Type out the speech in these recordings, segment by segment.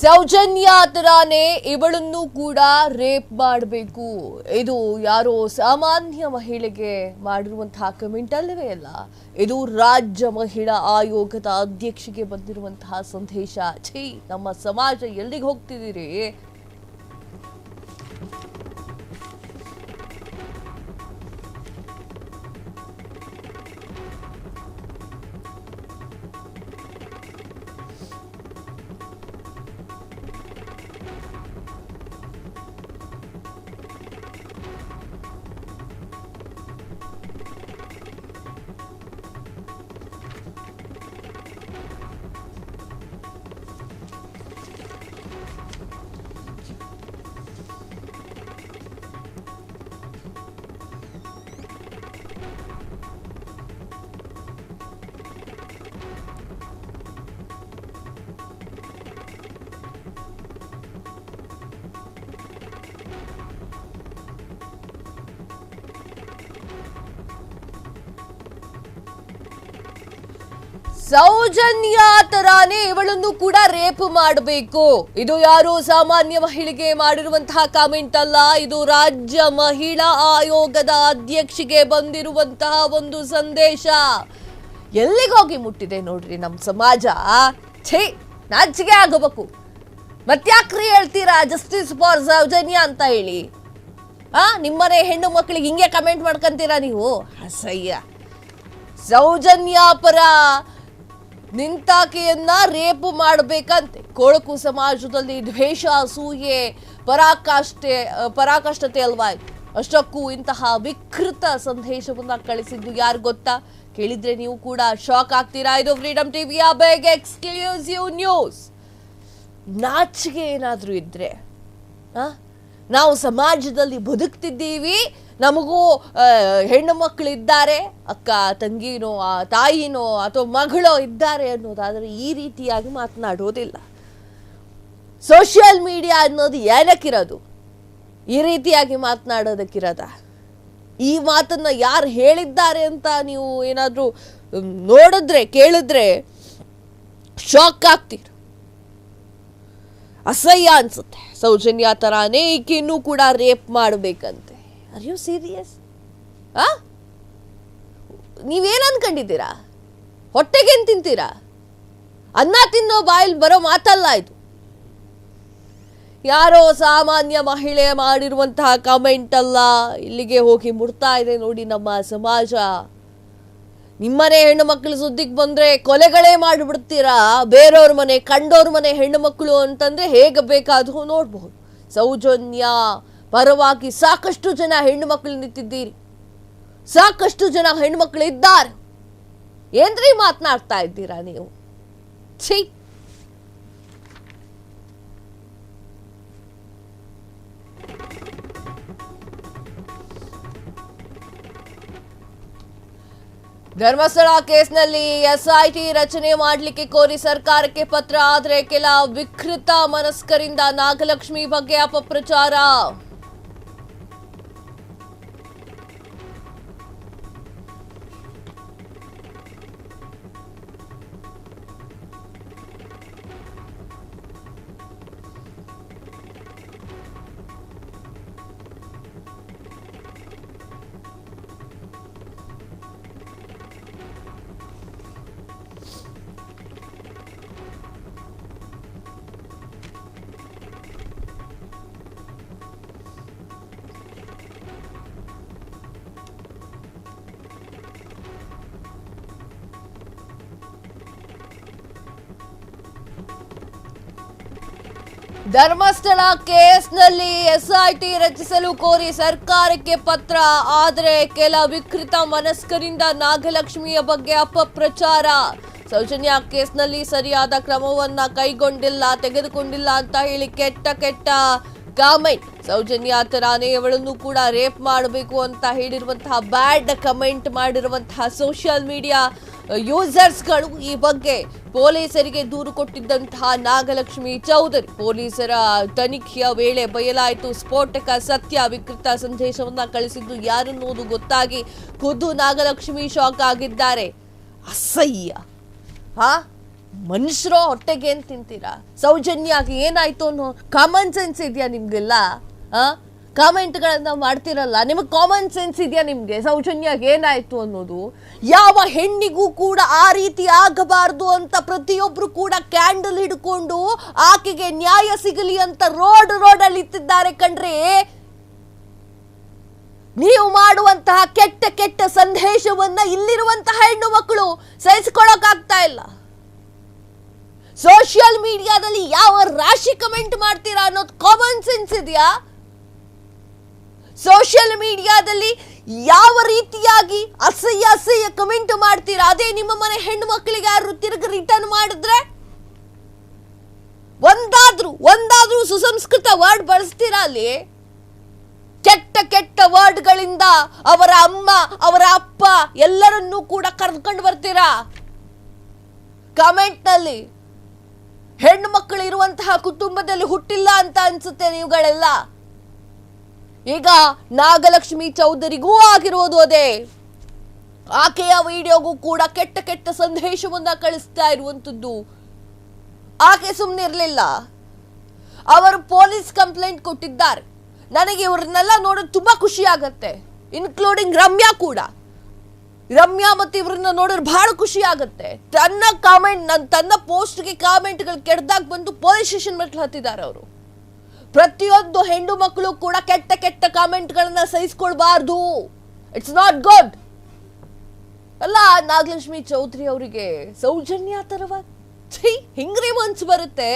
ಸೌಜನ್ಯ ತರಾನೇ ಇವಳನ್ನು ಕೂಡ ರೇಪ್ ಮಾಡಬೇಕು. ಇದು ಯಾರೋ ಸಾಮಾನ್ಯ ಮಹಿಳೆಗೆ ಮಾಡಿರುವಂತಹ ಕಮೆಂಟ್ ಅಲ್ಲವೇ ಅಲ್ಲ, ಇದು ರಾಜ್ಯ ಮಹಿಳಾ ಆಯೋಗದ ಅಧ್ಯಕ್ಷೆಗೆ ಬಂದಿರುವಂತಹ ಸಂದೇಶ. ಛೀ, ನಮ್ಮ ಸಮಾಜ ಎಲ್ಲಿಗೆ ಹೋಗ್ತಿದ್ದೀರಿ? ಸೌಜನ್ಯ ತರಾನೇ ಇವಳನ್ನು ಕೂಡ ರೇಪ್ ಮಾಡಬೇಕು. ಇದು ಯಾರು ಸಾಮಾನ್ಯ ಮಹಿಳೆಗೆ ಮಾಡಿರುವಂತಹ ಕಾಮೆಂಟ್ ಅಲ್ಲ, ಇದು ರಾಜ್ಯ ಮಹಿಳಾ ಆಯೋಗದ ಅಧ್ಯಕ್ಷೆಗೆ ಬಂದಿರುವಂತಹ ಒಂದು ಸಂದೇಶ. ಎಲ್ಲಿಗೋಗಿ ಮುಟ್ಟಿದೆ ನೋಡ್ರಿ ನಮ್ಮ ಸಮಾಜ. ಛೇ, ನಾಚಿಕೆ ಆಗಬೇಕು. ಮತ್ಯಾಕ್ರಿ ಹೇಳ್ತೀರಾ ಜಸ್ಟಿಸ್ ಫಾರ್ ಸೌಜನ್ಯ ಅಂತ ಹೇಳಿ? ನಿಮ್ಮನೆ ಹೆಣ್ಣು ಮಕ್ಕಳಿಗೆ ಹಿಂಗೆ ಕಮೆಂಟ್ ಮಾಡ್ಕೊಂತೀರಾ ನೀವು? ಅಸಹ್ಯ. ಸೌಜನ್ಯ ಪರ ನಿಂತಾಕೆಯನ್ನ ರೇಪ್ ಮಾಡಬೇಕಂತೆ. ಕೊಳಕು ಸಮಾಜದಲ್ಲಿ ದ್ವೇಷ, ಅಸೂಯೆ, ಪರಾಕಾಷ್ಠತೆ ಅಲ್ವಾ? ಅಷ್ಟಕ್ಕೂ ಇಂತಹ ವಿಕೃತ ಸಂದೇಶವನ್ನ ಕಳಿಸಿದ್ದು ಯಾರು ಗೊತ್ತಾ? ಕೇಳಿದ್ರೆ ನೀವು ಕೂಡ ಶಾಕ್ ಆಗ್ತೀರಾ. ಇದು ಫ್ರೀಡಮ್ ಟಿವಿಯ ಬಿಗ್ ಎಕ್ಸ್ಕ್ಲೂಸಿವ್ ನ್ಯೂಸ್. ನಾಚಿಕೆ ಏನಾದ್ರೂ ಇದ್ರೆ, ನಾವು ಸಮಾಜದಲ್ಲಿ ಬದುಕ್ತಿದ್ದೀವಿ, ನಮಗೂ ಹೆಣ್ಣು ಮಕ್ಕಳಿದ್ದಾರೆ, ಅಕ್ಕ ತಂಗಿನೋ ತಾಯಿನೋ ಅಥವಾ ಮಗಳೋ ಇದ್ದಾರೆ ಅನ್ನೋದಾದ್ರೆ ಈ ರೀತಿಯಾಗಿ ಮಾತನಾಡೋದಿಲ್ಲ. ಸೋಷಿಯಲ್ ಮೀಡಿಯಾ ಅನ್ನೋದು ಏನಕ್ಕಿರೋದು? ಈ ರೀತಿಯಾಗಿ ಮಾತನಾಡೋದಕ್ಕಿರೋದ? ಈ ಮಾತನ್ನ ಯಾರು ಹೇಳಿದ್ದಾರೆ ಅಂತ ನೀವು ಏನಾದ್ರೂ ನೋಡಿದ್ರೆ ಕೇಳಿದ್ರೆ ಶಾಕ್ ಆಗ್ತೀರ. ಅಸಹ್ಯ ಅನ್ಸುತ್ತೆ. ಸೌಜನ್ಯ ತರಾನೇ ಈಕೆನ್ನೂ ಕೂಡ ರೇಪ್ ಮಾಡಬೇಕಂತೆ. Are you serious? ನೀವೇನು ಅನ್ಕೊಂಡಿದ್ದೀರಾ? ಹೊಟ್ಟೆಗೇನು ತಿಂತೀರಾ? ಅನ್ನ ತಿನ್ನೋ ಬಾಯಲ್ಲಿ ಬರೋ ಮಾತಲ್ಲ ಇದು. ಯಾರೋ ಸಾಮಾನ್ಯ ಮಹಿಳೆ ಮಾಡಿರುವಂತಹ ಕಮೆಂಟ್ ಅಲ್ಲ. ಇಲ್ಲಿಗೆ ಹೋಗಿ ಮುಡ್ತಾ ಇದೆ ನೋಡಿ ನಮ್ಮ ಸಮಾಜ. ನಿಮ್ಮನೆ ಹೆಣ್ಣು ಮಕ್ಕಳು ಸುದ್ದಿಗೆ ಬಂದ್ರೆ ಕೊಲೆಗಳೇ ಮಾಡಿಬಿಡ್ತೀರಾ. ಬೇರೆಯವ್ರ ಮನೆ, ಕಂಡೋರ್ ಮನೆ ಹೆಣ್ಣು ಮಕ್ಕಳು ಅಂತಂದ್ರೆ ಹೇಗೆ ಬೇಕಾದ್ರೂ ನೋಡ್ಬಹುದು. ಸೌಜನ್ಯ ಪರವಾಗಿ ಸಾಕಷ್ಟು ಜನ ಹೆಣ್ಣು ಮಕ್ಕಳು ನಿಂತಿದ್ದೀರಿ, ಸಾಕಷ್ಟು ಜನ ಹೆಣ್ಣು ಮಕ್ಕಳು ಇದ್ದಾರೆ. ಏನ್ರಿ ಮಾತನಾಡ್ತಾ ಇದ್ದೀರಾ ನೀವು? ಛೀ. ಧರ್ಮಸ್ಥಳ ಕೇಸ್ನಲ್ಲಿ ಎಸ್ಐಟಿ ರಚನೆ ಮಾಡಲಿಕ್ಕೆ ಕೋರಿ ಸರ್ಕಾರಕ್ಕೆ ಪತ್ರ. ಆದರೆ ಕೆಲ ವಿಕೃತ ಮನಸ್ಕರಿಂದ ನಾಗಲಕ್ಷ್ಮಿ ಬಗ್ಗೆ ಅಪಪ್ರಚಾರ. ಧರ್ಮಸ್ಥಳ ಕೇಸ್ನಲ್ಲಿ ಎಸ್ಐಟಿ ರಚಿಸಲು ಕೋರಿ ಸರ್ಕಾರಕ್ಕೆ ಪತ್ರ. ಆದರೆ ಕೆಲ ವಿಕೃತ ಮನಸ್ಕರಿಂದ ನಾಗಲಕ್ಷ್ಮಿಯ ಬಗ್ಗೆ ಅಪಪ್ರಚಾರ. ಸೌಜನ್ಯ ಕೇಸ್ನಲ್ಲಿ ಸರಿಯಾದ ಕ್ರಮವನ್ನ ತೆಗೆದುಕೊಂಡಿಲ್ಲ ಅಂತ ಹೇಳಿ ಕೆಟ್ಟ ಕಾಮೆಂಟ್. ಸೌಜನ್ಯ ತರಾನೇ ಅವಳನ್ನು ಕೂಡ ರೇಪ್ ಮಾಡಬೇಕು ಅಂತ ಹೇಳಿರುವಂತಹ ಬ್ಯಾಡ್ ಕಮೆಂಟ್ ಮಾಡಿರುವಂತಹ ಸೋಷಿಯಲ್ ಮೀಡಿಯಾ ಯೂಸರ್ಸ್ಗಳು ಈ ಬಗ್ಗೆ ಪೊಲೀಸರಿಗೆ ದೂರು ಕೊಟ್ಟಿದ್ದಂತಹ ನಾಗಲಕ್ಷ್ಮಿ ಚೌಧರಿ. ಪೊಲೀಸರ ತನಿಖೆಯ ವೇಳೆ ಬಯಲಾಯಿತು ಸ್ಫೋಟಕ ಸತ್ಯ. ವಿಕೃತ ಸಂದೇಶವನ್ನ ಕಳಿಸಿದ್ದು ಯಾರನ್ನೋದು ಗೊತ್ತಾಗಿ ಖುದ್ದು ನಾಗಲಕ್ಷ್ಮಿ ಶಾಕ್ ಆಗಿದ್ದಾರೆ. ಅಸಹ್ಯ. ಮನುಷ್ಯರೋ ಹೊಟ್ಟೆಗೆ ಏನ್ ತಿಂತೀರಾ? ಸೌಜನ್ಯಾಗಿ ಏನಾಯ್ತು ಅನ್ನೋ ಕಾಮನ್ ಸೆನ್ಸ್ ಇದೆಯಾ ನಿಮ್ಗೆಲ್ಲ? ಕಾಮೆಂಟ್ಗಳನ್ನ ಮಾಡ್ತಿರಲ್ಲ, ನಿಮಗೆ ಕಾಮನ್ ಸೆನ್ಸ್ ಇದೆಯಾ ನಿಮ್ಗೆ? ಸೌಜನ್ಯಾಗಿ ಏನಾಯ್ತು ಅನ್ನೋದು. ಯಾವ ಹೆಣ್ಣಿಗೂ ಕೂಡ ಆ ರೀತಿ ಆಗಬಾರ್ದು ಅಂತ ಪ್ರತಿಯೊಬ್ರು ಕೂಡ ಕ್ಯಾಂಡಲ್ ಹಿಡ್ಕೊಂಡು ಆಕೆಗೆ ನ್ಯಾಯ ಸಿಗಲಿ ಅಂತ ರೋಡಲ್ಲಿ ಇತ್ತಿದ್ದಾರೆ ಕಣ್ರಿ. ನೀವು ಮಾಡುವಂತಹ ಕೆಟ್ಟ ಕೆಟ್ಟ ಸಂದೇಶವನ್ನ ಇಲ್ಲಿರುವಂತಹ ಹೆಣ್ಣು ಮಕ್ಕಳು ಸಹಿಸಿಕೊಳ್ಳೋಕಾಗ್ತಾ ಇಲ್ಲ. ಸೋಷಿಯಲ್ ಮೀಡಿಯಾದಲ್ಲಿ ಯಾವ ರಾಶಿ ಕಮೆಂಟ್ ಮಾಡ್ತೀರಾ ಅನ್ನೋದು ಕಾಮನ್ ಸೆನ್ಸ್ ಇದೆಯಾ? ಸೋಷಿಯಲ್ ಮೀಡಿಯಾದಲ್ಲಿ ಯಾವ ರೀತಿಯಾಗಿ ಅಸಹ್ಯ ಕಮೆಂಟ್ ಮಾಡ್ತೀರಾ? ಅದೇ ನಿಮ್ಮ ಮನೆ ಹೆಣ್ಣು ಮಕ್ಕಳಿಗೆ ಯಾರು ತಿರುಗಿ ರಿಟರ್ನ್ ಮಾಡಿದ್ರೆ ಒಂದಾದ್ರೂ ಸುಸಂಸ್ಕೃತ ವರ್ಡ್ ಬಳಸ್ತೀರಾ? ಅಲ್ಲಿ ಕೆಟ್ಟ ಕೆಟ್ಟ ವರ್ಡ್ಗಳಿಂದ ಅವರ ಅಮ್ಮ ಅವರ ಅಪ್ಪ ಎಲ್ಲರನ್ನೂ ಕೂಡ ಕರೆದುಕೊಂಡು ಬರ್ತೀರಾ ಕಾಮೆಂಟ್ ನಲ್ಲಿ. ಹೆಣ್ಣು ಮಕ್ಕಳು ಇರುವಂತಹ ಕುಟುಂಬದಲ್ಲಿ ಹುಟ್ಟಿಲ್ಲ ಅಂತ ಅನ್ಸುತ್ತೆ ನೀವುಗಳೆಲ್ಲ. ಈಗ ನಾಗಲಕ್ಷ್ಮಿ ಚೌಧರಿಗೂ ಆಗಿರೋದು ಅದೇ. ಆಕೆಯ ವಿಡಿಯೋಗೂ ಕೂಡ ಕೆಟ್ಟ ಕೆಟ್ಟ ಸಂದೇಶವನ್ನ ಕಳಿಸ್ತಾ ಇರುವಂತದ್ದು. ಆಕೆ ಸುಮ್ಮನಿರ್ಲಿಲ್ಲ, ಅವರು ಪೊಲೀಸ್ ಕಂಪ್ಲೇಂಟ್ ಕೊಟ್ಟಿದ್ದಾರೆ. ನನಗೆ ಇವ್ರನ್ನೆಲ್ಲ ನೋಡೋದು ತುಂಬಾ ಖುಷಿ ಆಗತ್ತೆ, ಇನ್ಕ್ಲೂಡಿಂಗ್ ರಮ್ಯಾ ಕೂಡ. ರಮ್ಯಾ ಮತ್ತೆ ಇವ್ರನ್ನ ನೋಡಿದ್ರೆ ಬಹಳ ಖುಷಿ ಆಗತ್ತೆ. ತನ್ನ ಪೋಸ್ಟ್ಗೆ ಕಾಮೆಂಟ್ಗಳು ಕೆಡ್ದಾಗ ಬಂದು ಪೊಲೀಸ್ ಸ್ಟೇಷನ್ ಮೆಟ್ಲು ಹತ್ತಿದ್ದಾರೆ ಅವರು. ಪ್ರತಿಯೊಂದು ಹೆಣ್ಣು ಮಕ್ಕಳು ಕೂಡ ಕೆಟ್ಟ ಕೆಟ್ಟ ಕಾಮೆಂಟ್ಗಳನ್ನ ಸಹಿಸ್ಕೊಳ್ಬಾರ್ದು. ಇಟ್ಸ್ ನಾಟ್ ಗುಡ್ ಅಲ್ಲ. ನಾಗಲಕ್ಷ್ಮಿ ಚೌಧರಿ ಅವರಿಗೆ ಸೌಜನ್ಯ ತರವ ಹಿಂಗ್ರಿ ಮನ್ಸು ಬರುತ್ತೆ.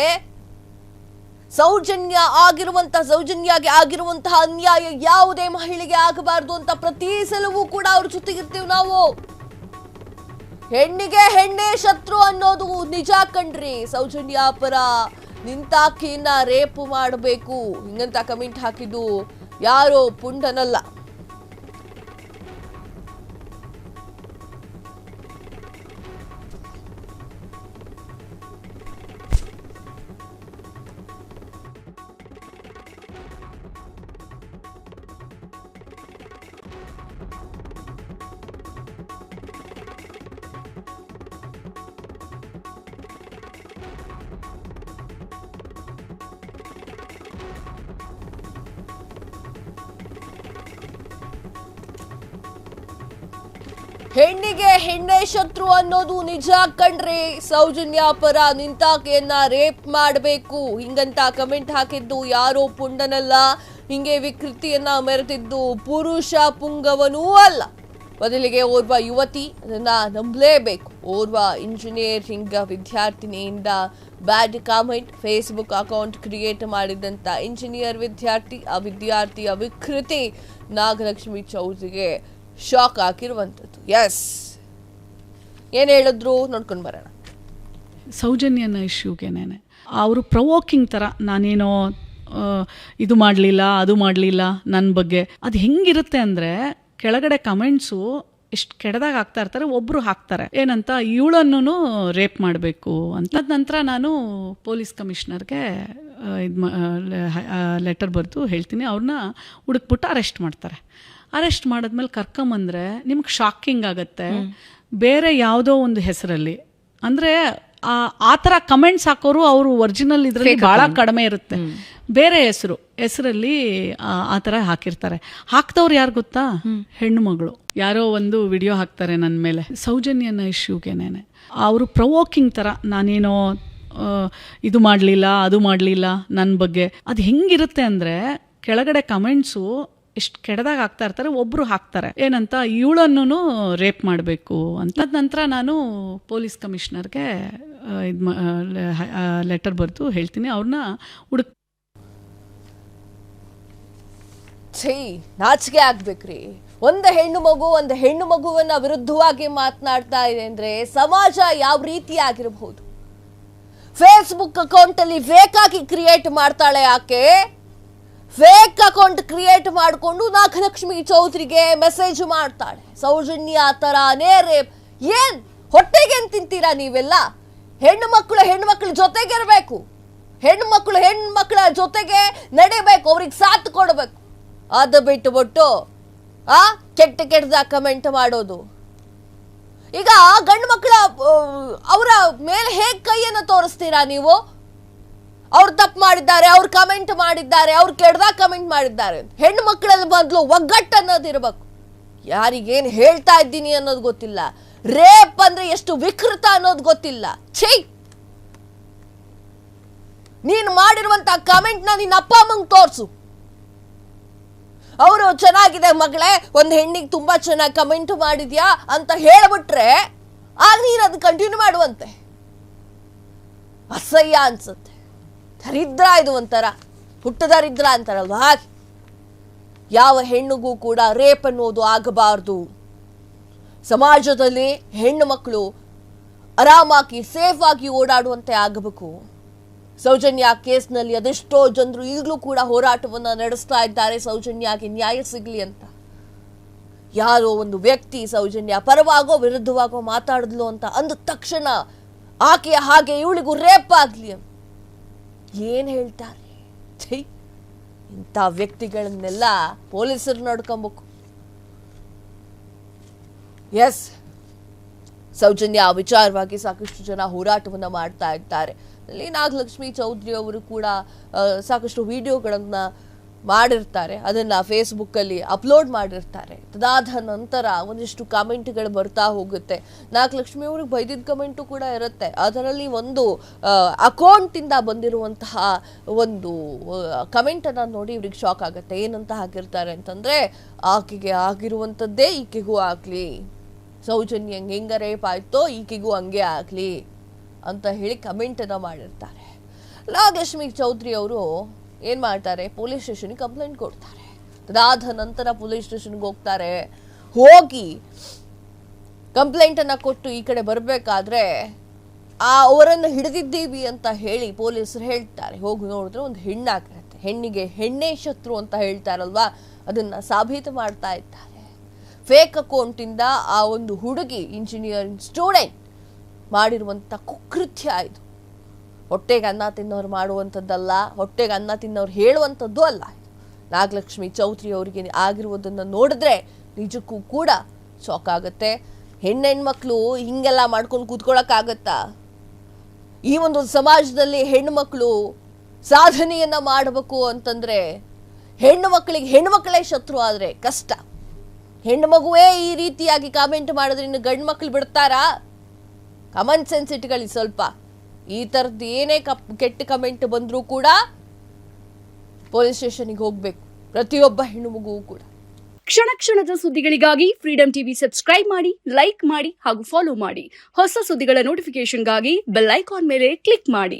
ಸೌಜನ್ಯಾಗೆ ಆಗಿರುವಂತಹ ಅನ್ಯಾಯ ಯಾವುದೇ ಮಹಿಳೆಗೆ ಆಗಬಾರ್ದು ಅಂತ ಪ್ರತಿ ಸಲವೂ ಕೂಡ ಅವ್ರ ಜೊತೆಗಿರ್ತೀವಿ ನಾವು. ಹೆಣ್ಣೇ ಶತ್ರು ಅನ್ನೋದು ನಿಜ ಕಣ್ರಿ. ಸೌಜನ್ಯ ಪರ ನಿಂತಾಕಿನ ರೇಪ್ ಮಾಡಬೇಕು ಹಿಂಗಂತ ಕಮೆಂಟ್ ಹಾಕಿದ್ದು ಯಾರೋ ಪುಂಡನಲ್ಲ. ಹೆಣ್ಣೇ ಶತ್ರು ಅನ್ನೋದು ನಿಜ ಕಣ್ರಿ. ಸೌಜನ್ಯ ಪರ ನಿಂತಾಕೆಯನ್ನ ರೇಪ್ ಮಾಡಬೇಕು ಹಿಂಗಂತ ಕಮೆಂಟ್ ಹಾಕಿದ್ದು ಯಾರೋ ಪುಂಡನಲ್ಲ. ಹಿಂಗೆ ವಿಕೃತಿಯನ್ನ ಮೆರೆದಿದ್ದು ಪುರುಷ ಪುಂಗವನೂ ಅಲ್ಲ. ಬದಲಿಗೆ ಓರ್ವ ಯುವತಿ, ಅದನ್ನ ನಂಬಲೇಬೇಕು, ಓರ್ವ ಇಂಜಿನಿಯರಿಂಗ್ ವಿದ್ಯಾರ್ಥಿನಿಯಿಂದ ಬ್ಯಾಡ್ ಕಾಮೆಂಟ್ ಫೇಸ್ಬುಕ್ ಅಕೌಂಟ್ ಕ್ರಿಯೇಟ್ ಮಾಡಿದಂತ ಇಂಜಿನಿಯರ್ ವಿದ್ಯಾರ್ಥಿಯ ವಿಕೃತಿ ನಾಗಲಕ್ಷ್ಮಿ ಚೌಧರಿಗೆ ಶಾಕ್ ಆಗಿರುವಂಥದ್ದು. ಎಸ್, ಏನು ಹೇಳಿದ್ರು ನೋಡ್ಕೊಂಡು ಬರೋಣ. ಸೌಜನ್ಯನ ಇಶ್ಯೂಗೆನೇನೆ ಅವರು ಪ್ರವೋಕಿಂಗ್ ಥರ ನಾನೇನೋ ಇದು ಮಾಡಲಿಲ್ಲ ಅದು ಮಾಡಲಿಲ್ಲ ನನ್ನ ಬಗ್ಗೆ. ಅದು ಹೆಂಗಿರುತ್ತೆ ಅಂದರೆ ಕೆಳಗಡೆ ಕಮೆಂಟ್ಸು ಎಷ್ಟು ಕೆಡದಾಗ ಹಾಕ್ತಾ ಇರ್ತಾರೆ. ಒಬ್ಬರು ಹಾಕ್ತಾರೆ ಏನಂತ, ಇವಳನ್ನು ರೇಪ್ ಮಾಡಬೇಕು ಅಂತ. ಅದ ನಂತರ ನಾನು ಪೊಲೀಸ್ ಕಮಿಷನರ್ಗೆ ಲೆಟರ್ ಬರೆದು ಹೇಳ್ತೀನಿ. ಅವ್ರನ್ನ ಹುಡುಕ್ಬಿಟ್ಟು ಅರೆಸ್ಟ್ ಮಾಡ್ತಾರೆ. ಅರೆಸ್ಟ್ ಮಾಡಿದ್ಮೇಲೆ ಕರ್ಕೊಂಬಂದ್ರೆ ನಿಮ್ಗೆ ಶಾಕಿಂಗ್ ಆಗುತ್ತೆ. ಬೇರೆ ಯಾವುದೋ ಒಂದು ಹೆಸರಲ್ಲಿ ಅಂದರೆ ಆ ಥರ ಕಮೆಂಟ್ಸ್ ಹಾಕೋರು ಅವರು ಒರಿಜಿನಲ್ ಇದರಲ್ಲಿ ಭಾಳ ಕಡಿಮೆ ಇರುತ್ತೆ. ಬೇರೆ ಹೆಸರಲ್ಲಿ ಆ ಥರ ಹಾಕಿರ್ತಾರೆ. ಹಾಕ್ದವ್ರು ಯಾರು ಗೊತ್ತಾ? ಹೆಣ್ಣು ಮಗಳು. ಯಾರೋ ಒಂದು ವಿಡಿಯೋ ಹಾಕ್ತಾರೆ ನನ್ನ ಮೇಲೆ ಸೌಜನ್ಯನ ಇಶ್ಯೂಗೆನೇನೆ. ಅವರು ಪ್ರವೋಕಿಂಗ್ ಥರ ನಾನೇನೋ ಇದು ಮಾಡಲಿಲ್ಲ ಅದು ಮಾಡಲಿಲ್ಲ ನನ್ನ ಬಗ್ಗೆ. ಅದು ಹೆಂಗಿರುತ್ತೆ ಅಂದರೆ ಕೆಳಗಡೆ ಕಮೆಂಟ್ಸು ಎಷ್ಟು ಕೆಡದಾಗ ಹಾಕ್ತಾ ಇರ್ತಾರೆ. ಒಬ್ಬರು ಹಾಕ್ತಾರೆ ಏನಂತ, ಇವಳನ್ನು ರೇಪ್ ಮಾಡಬೇಕು ಅಂತ. ಅದ ನಂತರ ನಾನು ಪೊಲೀಸ್ ಕಮಿಷನರ್ಗೆ ಲೆಟರ್ ಬರೆದು ಹೇಳ್ತೀನಿ. ಅವ್ರನ್ನ ನಾಚಿಕೆ ಆಗ್ಬೇಕ್ರಿ. ಒಂದು ಹೆಣ್ಣು ಮಗುವನ್ನ ವಿರುದ್ಧವಾಗಿ ಮಾತನಾಡ್ತಾ ಇದೆ ಅಂದ್ರೆ ಸಮಾಜ ಯಾವ ರೀತಿ ಆಗಿರಬಹುದು? ಫೇಸ್ಬುಕ್ ಅಕೌಂಟ್ ಅಲ್ಲಿ ಫೇಕ್ ಆಗಿ ಕ್ರಿಯೇಟ್ ಮಾಡ್ತಾಳೆ ಆಕೆ. ಫೇಕ್ ಅಕೌಂಟ್ ಕ್ರಿಯೇಟ್ ಮಾಡಿಕೊಂಡು ನಾಗಲಕ್ಷ್ಮಿ ಚೌಧರಿಗೆ ಮೆಸೇಜ್ ಮಾಡ್ತಾಳೆ. ಸೌಜನ್ಯ ತರಾನೇ ರೇಪ್. ಏನ್ ಹೊಟ್ಟೆಗೆ ಏನ್ ತಿಂತೀರಾ ನೀವೆಲ್ಲ? ಹೆಣ್ಣು ಮಕ್ಕಳು ಜೊತೆಗಿರ್ಬೇಕು. ಹೆಣ್ಣು ಮಕ್ಕಳ ಜೊತೆಗೆ ನಡಿಬೇಕು, ಅವ್ರಿಗೆ ಸಾಥ್ ಕೊಡ್ಬೇಕು. ಅದು ಬಿಟ್ಟು ಕೆಟ್ಟದಾಗ ಕಮೆಂಟ್ ಮಾಡೋದು. ಈಗ ಗಂಡು ಮಕ್ಕಳ ಅವರ ಮೇಲೆ ಹೇಗ್ ಕೈಯನ್ನ ತೋರಿಸ್ತೀರಾ ನೀವು? ಅವ್ರು ತಪ್ಪು ಮಾಡಿದ್ದಾರೆ, ಅವ್ರು ಕಮೆಂಟ್ ಮಾಡಿದ್ದಾರೆ, ಅವ್ರು ಕೆಡ್ದಾಗ ಕಮೆಂಟ್ ಮಾಡಿದ್ದಾರೆ. ಹೆಣ್ಣು ಮಕ್ಕಳಲ್ಲಿ ಬದಲು ಒಗ್ಗಟ್ಟು ಅನ್ನೋದು ಇರಬೇಕು. ಯಾರಿಗೇನು ಹೇಳ್ತಾ ಇದ್ದೀನಿ ಅನ್ನೋದು ಗೊತ್ತಿಲ್ಲ. ರೇಪ್ ಅಂದ್ರೆ ಎಷ್ಟು ವಿಕೃತ ಅನ್ನೋದು ಗೊತ್ತಿಲ್ಲ. ಛೀ, ನೀನು ಮಾಡಿರುವಂತ ಕಮೆಂಟ್ ನ ನಿನ್ನ ಅಪ್ಪ ಅಮ್ಮಂಗೆ ತೋರ್ಸು. ಅವರು ಚೆನ್ನಾಗಿದೆ ಮಗಳೇ, ಒಂದು ಹೆಣ್ಣಿಗೆ ತುಂಬಾ ಚೆನ್ನಾಗಿ ಕಮೆಂಟ್ ಮಾಡಿದ್ಯಾ ಅಂತ ಹೇಳ್ಬಿಟ್ರೆ ಆಗ ನೀನು ಅದು ಕಂಟಿನ್ಯೂ ಮಾಡುವಂತೆ. ಅಸಹ್ಯ ಅನ್ಸುತ್ತೆ. ದರಿದ್ರ, ಇದು ಒಂಥರ ಹುಟ್ಟ ದರಿದ್ರ ಅಂತಾರಲ್ವಾ ಹಾಗೆ. ಯಾವ ಹೆಣ್ಣಿಗೂ ಕೂಡ ರೇಪ್ ಅನ್ನೋದು ಆಗಬಾರ್ದು. ಸಮಾಜದಲ್ಲಿ ಹೆಣ್ಣು ಮಕ್ಕಳು ಆರಾಮಾಗಿ ಸೇಫ್ ಆಗಿ ಓಡಾಡುವಂತೆ ಆಗಬೇಕು. ಸೌಜನ್ಯ ಕೇಸ್ನಲ್ಲಿ ಅದೆಷ್ಟೋ ಜನರು ಈಗಲೂ ಕೂಡ ಹೋರಾಟವನ್ನ ನಡೆಸ್ತಾ ಇದ್ದಾರೆ, ಸೌಜನ್ಯಗೆ ನ್ಯಾಯ ಸಿಗ್ಲಿ ಅಂತ. ಯಾರೋ ಒಂದು ವ್ಯಕ್ತಿ ಸೌಜನ್ಯ ಪರವಾಗೋ ವಿರುದ್ಧವಾಗೋ ಮಾತಾಡಿದ್ಲು ಅಂತ ಅಂದ ತಕ್ಷಣ ಆಕೆಯ ಹಾಗೆ ಇವಳಿಗೂ ರೇಪ್ ಆಗ್ಲಿ ಏನ್ ಹೇಳ್ತಾರೆ? ಇಂಥ ವ್ಯಕ್ತಿಗಳನ್ನೆಲ್ಲ ಪೊಲೀಸರು ನೋಡ್ಕೊಬೇಕು. ಎಸ್, ಸೌಜನ್ಯ ವಿಚಾರವಾಗಿ ಸಾಕಷ್ಟು ಜನ ಹೋರಾಟವನ್ನ ಮಾಡ್ತಾ ಇದ್ದಾರೆ. ಅಲ್ಲಿ ನಾಗಲಕ್ಷ್ಮಿ ಚೌಧರಿ ಅವರು ಕೂಡ ಸಾಕಷ್ಟು ವಿಡಿಯೋಗಳನ್ನ ಮಾಡಿರ್ತಾರೆ, ಅದನ್ನ ಫೇಸ್ಬುಕ್ ಅಲ್ಲಿ ಅಪ್ಲೋಡ್ ಮಾಡಿರ್ತಾರೆ. ಅದಾದ ನಂತರ ಒಂದಿಷ್ಟು ಕಮೆಂಟ್ಗಳು ಬರ್ತಾ ಹೋಗುತ್ತೆ. ನಾಗಲಕ್ಷ್ಮಿ ಅವ್ರಿಗೆ ಬೈದಿದ್ದ ಕಮೆಂಟು ಕೂಡ ಇರುತ್ತೆ. ಅದರಲ್ಲಿ ಒಂದು ಅಕೌಂಟ್ ಇಂದ ಬಂದಿರುವಂತಹ ಒಂದು ಕಮೆಂಟ್ ಅನ್ನ ನೋಡಿ ಇವ್ರಿಗೆ ಶಾಕ್ ಆಗುತ್ತೆ. ಏನಂತ ಹಾಕಿರ್ತಾರೆ ಅಂತಂದ್ರೆ, ಆಕೆಗೆ ಆಗಿರುವಂತದ್ದೇ ಈಕೆಗೂ ಆಗ್ಲಿ, ಸೌಜನ್ಯ ಹೆಂಗ ರೇಪ್ ಆಯ್ತೋ ಈಕೆಗೂ ಹಂಗೆ ಆಗ್ಲಿ ಅಂತ ಹೇಳಿ ಕಮೆಂಟ್ ಅನ್ನ ಮಾಡಿರ್ತಾರೆ. ನಾಗಲಕ್ಷ್ಮಿ ಚೌಧರಿ ಅವರು ಏನ್ ಮಾಡ್ತಾರೆ, ಪೊಲೀಸ್ ಸ್ಟೇಷನ್ಗೆ ಕಂಪ್ಲೇಂಟ್ ಕೊಡ್ತಾರೆ. ಅದಾದ ನಂತರ ಪೊಲೀಸ್ ಸ್ಟೇಷನ್ಗೆ ಹೋಗ್ತಾರೆ. ಹೋಗಿ ಕಂಪ್ಲೇಂಟ್ ಅನ್ನ ಕೊಟ್ಟು ಈ ಕಡೆ ಬರ್ಬೇಕಾದ್ರೆ ಅವರನ್ನು ಹಿಡಿದಿದ್ದೀವಿ ಅಂತ ಹೇಳಿ ಪೊಲೀಸರು ಹೇಳ್ತಾರೆ. ಹೋಗಿ ನೋಡಿದ್ರೆ ಒಂದು ಹೆಣ್ಣಾಗಿರುತ್ತೆ. ಹೆಣ್ಣಿಗೆ ಹೆಣ್ಣೇ ಶತ್ರು ಅಂತ ಹೇಳ್ತಾರಲ್ವಾ, ಅದನ್ನ ಸಾಬೀತು ಮಾಡ್ತಾ ಇದ್ದಾರೆ. ಫೇಕ್ ಅಕೌಂಟ್ ಇಂದ ಆ ಒಂದು ಹುಡುಗಿ ಇಂಜಿನಿಯರಿಂಗ್ ಸ್ಟೂಡೆಂಟ್ ಮಾಡಿರುವಂತ ಕುಕೃತ್ಯ ಇದು. ಹೊಟ್ಟೆಗೆ ಅನ್ನ ತಿನ್ನೋರು ಮಾಡುವಂಥದ್ದಲ್ಲ, ಹೊಟ್ಟೆಗೆ ಅನ್ನ ತಿನ್ನೋರು ಹೇಳುವಂಥದ್ದು ಅಲ್ಲ. ನಾಗಲಕ್ಷ್ಮಿ ಚೌಧರಿ ಅವರಿಗೆ ಆಗಿರುವುದನ್ನು ನೋಡಿದ್ರೆ ನಿಜಕ್ಕೂ ಕೂಡ ಶಾಕ್ ಆಗುತ್ತೆ. ಹೆಣ್ಮಕ್ಳು ಹಿಂಗೆಲ್ಲ ಮಾಡ್ಕೊಂಡು ಕೂತ್ಕೊಳ್ಳೋಕ್ಕಾಗತ್ತಾ? ಈ ಒಂದು ಸಮಾಜದಲ್ಲಿ ಹೆಣ್ಮಕ್ಳು ಸಾಧನೆಯನ್ನ ಮಾಡಬೇಕು ಅಂತಂದ್ರೆ ಹೆಣ್ಣು ಮಕ್ಕಳೇ ಶತ್ರು ಆದ್ರೆ ಕಷ್ಟ. ಹೆಣ್ಣು ಮಗುವೇ ಈ ರೀತಿಯಾಗಿ ಕಾಮೆಂಟ್ ಮಾಡಿದ್ರೆ ಇನ್ನು ಗಂಡು ಮಕ್ಳು ಬಿಡ್ತಾರಾ? ಕಾಮನ್ ಸೆನ್ಸ್ ಇಟ್ಕೊಳ್ಳಿ ಸ್ವಲ್ಪ. ಈ ತರದ್ದು ಏನೇ ಕೆಟ್ಟ ಕಮೆಂಟ್ ಬಂದರೂ ಕೂಡ ಪೊಲೀಸ್ ಸ್ಟೇಷನ್ಗೆ ಹೋಗ್ಬೇಕು ಪ್ರತಿಯೊಬ್ಬ ಹೆಣ್ಣು ಮಗುವು ಕೂಡ. ಕ್ಷಣ ಕ್ಷಣದ ಸುದ್ದಿಗಳಿಗಾಗಿ ಫ್ರೀಡಂ ಟಿವಿ ಸಬ್ಸ್ಕ್ರೈಬ್ ಮಾಡಿ, ಲೈಕ್ ಮಾಡಿ ಹಾಗೂ ಫಾಲೋ ಮಾಡಿ. ಹೊಸ ಸುದ್ದಿಗಳ ನೋಟಿಫಿಕೇಶನ್ಗಾಗಿ ಬೆಲ್ ಐಕಾನ್ ಮೇಲೆ ಕ್ಲಿಕ್ ಮಾಡಿ.